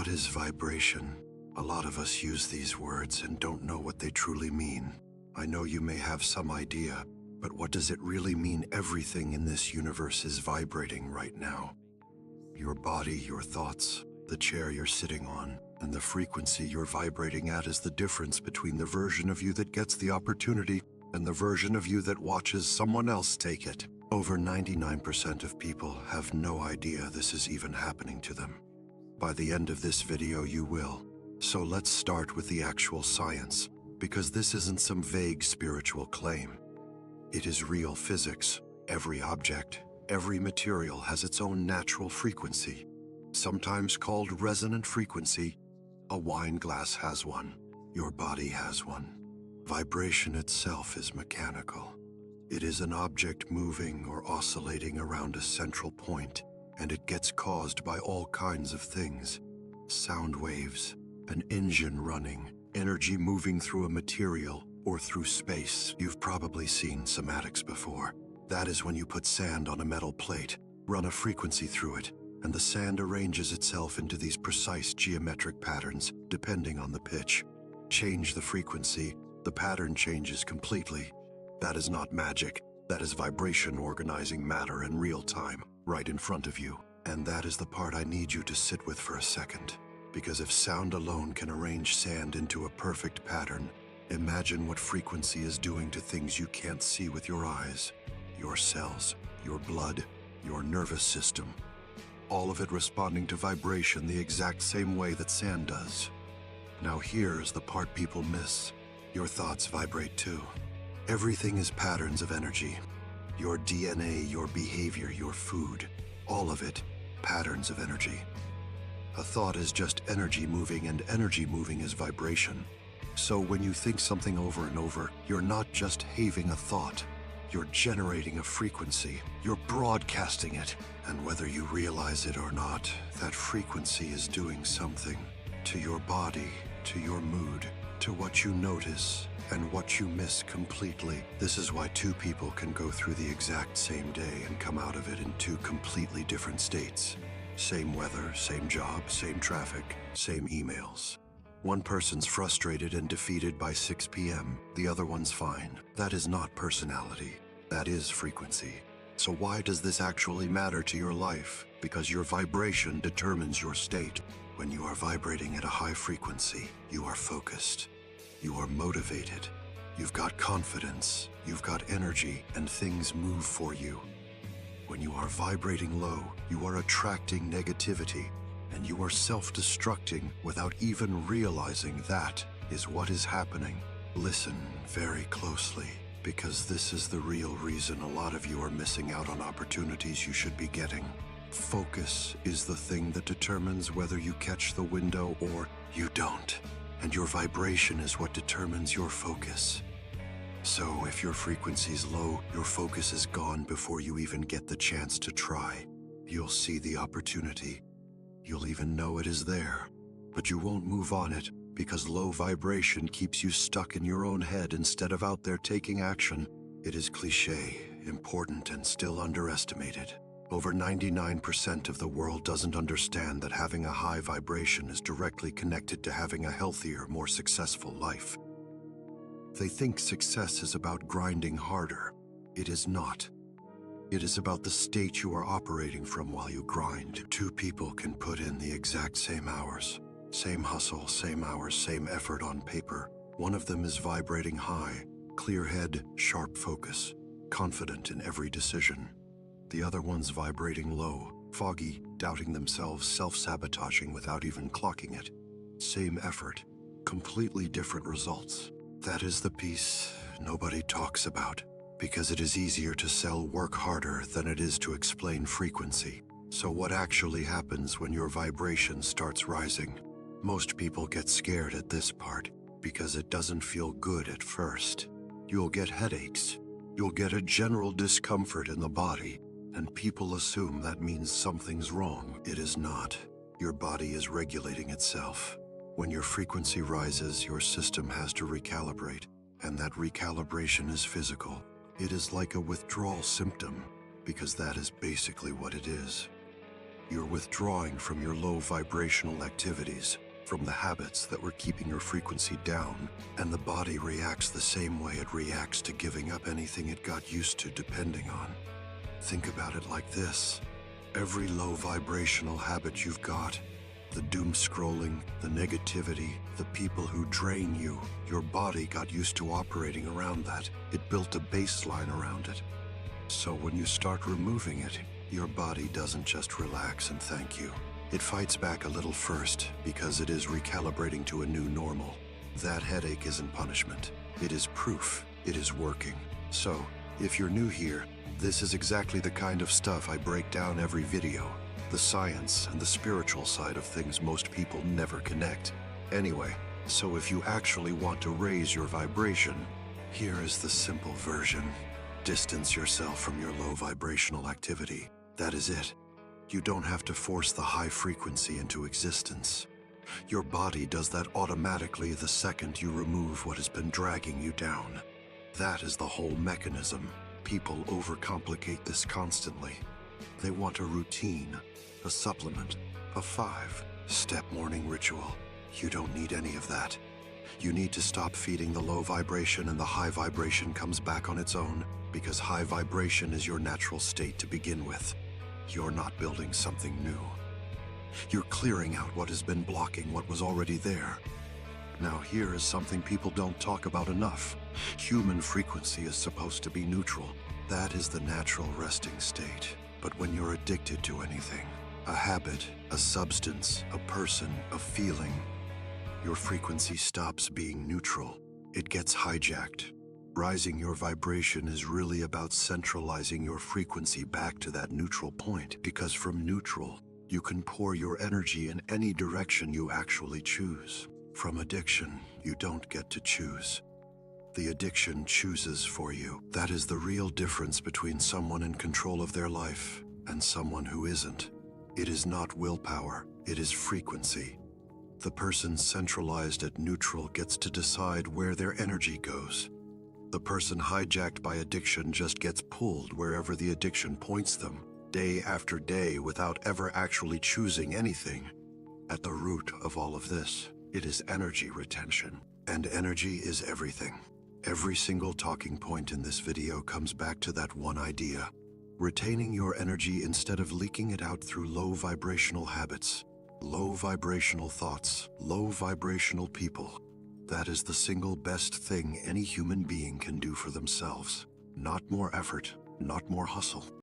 What is vibration? A lot of us use these words and don't know what they truly mean. I know you may have some idea, but what does it really mean? Everything in this universe is vibrating right now. Your body, your thoughts, the chair you're sitting on, and the frequency you're vibrating at is the difference between the version of you that gets the opportunity and the version of you that watches someone else take it. Over 99% of people have no idea this is even happening to them. By the end of this video, you will. So let's start with the actual science, because this isn't some vague spiritual claim. It is real physics. Every object, every material has its own natural frequency, sometimes called resonant frequency. A wine glass has one. Your body has one. Vibration itself is mechanical. It is an object moving or oscillating around a central point, and it gets caused by all kinds of things. Sound waves, an engine running, energy moving through a material or through space. You've probably seen cymatics before. That is when you put sand on a metal plate, run a frequency through it, and the sand arranges itself into these precise geometric patterns depending on the pitch. Change the frequency, the pattern changes completely. That is not magic. That is vibration organizing matter in real time, right in front of you. And that is the part I need you to sit with for a second. Because if sound alone can arrange sand into a perfect pattern, imagine what frequency is doing to things you can't see with your eyes. Your cells, your blood, your nervous system. All of it responding to vibration the exact same way that sand does. Now here's the part people miss. Your thoughts vibrate too. Everything is patterns of energy. Your DNA, your behavior, your food, all of it, patterns of energy. A thought is just energy moving, and energy moving is vibration. So when you think something over and over, you're not just having a thought. You're generating a frequency. You're broadcasting it. And whether you realize it or not, that frequency is doing something to your body, to your mood, to what you notice, and what you miss completely. This is why two people can go through the exact same day and come out of it in two completely different states. Same weather, same job, same traffic, same emails. One person's frustrated and defeated by 6 p.m. The other one's fine. That is not personality. That is frequency. So why does this actually matter to your life? Because your vibration determines your state. When you are vibrating at a high frequency, you are focused. You are motivated. You've got confidence. You've got energy, and things move for you. When you are vibrating low, you are attracting negativity, and you are self-destructing without even realizing that is what is happening. Listen very closely, because this is the real reason a lot of you are missing out on opportunities you should be getting. Focus is the thing that determines whether you catch the window or you don't. And your vibration is what determines your focus. So if your frequency's low, your focus is gone before you even get the chance to try. You'll see the opportunity. You'll even know it is there. But you won't move on it because low vibration keeps you stuck in your own head instead of out there taking action. It is cliché, important, and still underestimated. Over 99% of the world doesn't understand that having a high vibration is directly connected to having a healthier, more successful life. They think success is about grinding harder. It is not. It is about the state you are operating from while you grind. Two people can put in the exact same hours, same hustle, same hours, same effort on paper. One of them is vibrating high, clear head, sharp focus, confident in every decision. The other one's vibrating low, foggy, doubting themselves, self-sabotaging without even clocking it. Same effort, completely different results. That is the piece nobody talks about, because it is easier to sell work harder than it is to explain frequency. So what actually happens when your vibration starts rising? Most people get scared at this part because it doesn't feel good at first. You'll get headaches. You'll get a general discomfort in the body. And people assume that means something's wrong. It is not. Your body is regulating itself. When your frequency rises, your system has to recalibrate, and that recalibration is physical. It is like a withdrawal symptom, because that is basically what it is. You're withdrawing from your low vibrational activities, from the habits that were keeping your frequency down, and the body reacts the same way it reacts to giving up anything it got used to depending on. Think about it like this. Every low vibrational habit you've got, the doom scrolling, the negativity, the people who drain you, your body got used to operating around that. It built a baseline around it. So when you start removing it, your body doesn't just relax and thank you. It fights back a little first because it is recalibrating to a new normal. That headache isn't punishment. It is proof it is working. So, if you're new here, this is exactly the kind of stuff I break down every video. The science and the spiritual side of things most people never connect. Anyway, so if you actually want to raise your vibration, here is the simple version. Distance yourself from your low vibrational activity. That is it. You don't have to force the high frequency into existence. Your body does that automatically the second you remove what has been dragging you down. That is the whole mechanism. People overcomplicate this constantly. They want a routine, a supplement, a 5-step morning ritual. You don't need any of that. You need to stop feeding the low vibration and the high vibration comes back on its own, because high vibration is your natural state to begin with. You're not building something new. You're clearing out what has been blocking what was already there. Now here is something people don't talk about enough. Human frequency is supposed to be neutral. That is the natural resting state. But when you're addicted to anything, a habit, a substance, a person, a feeling, your frequency stops being neutral. It gets hijacked. Rising your vibration is really about centralizing your frequency back to that neutral point, because from neutral, you can pour your energy in any direction you actually choose. From addiction, you don't get to choose. The addiction chooses for you. That is the real difference between someone in control of their life and someone who isn't. It is not willpower, it is frequency. The person centralized at neutral gets to decide where their energy goes. The person hijacked by addiction just gets pulled wherever the addiction points them, day after day, without ever actually choosing anything. At the root of all of this, it is energy retention. And energy is everything. Every single talking point in this video comes back to that one idea. Retaining your energy instead of leaking it out through low vibrational habits, low vibrational thoughts, low vibrational people. That is the single best thing any human being can do for themselves. Not more effort, not more hustle.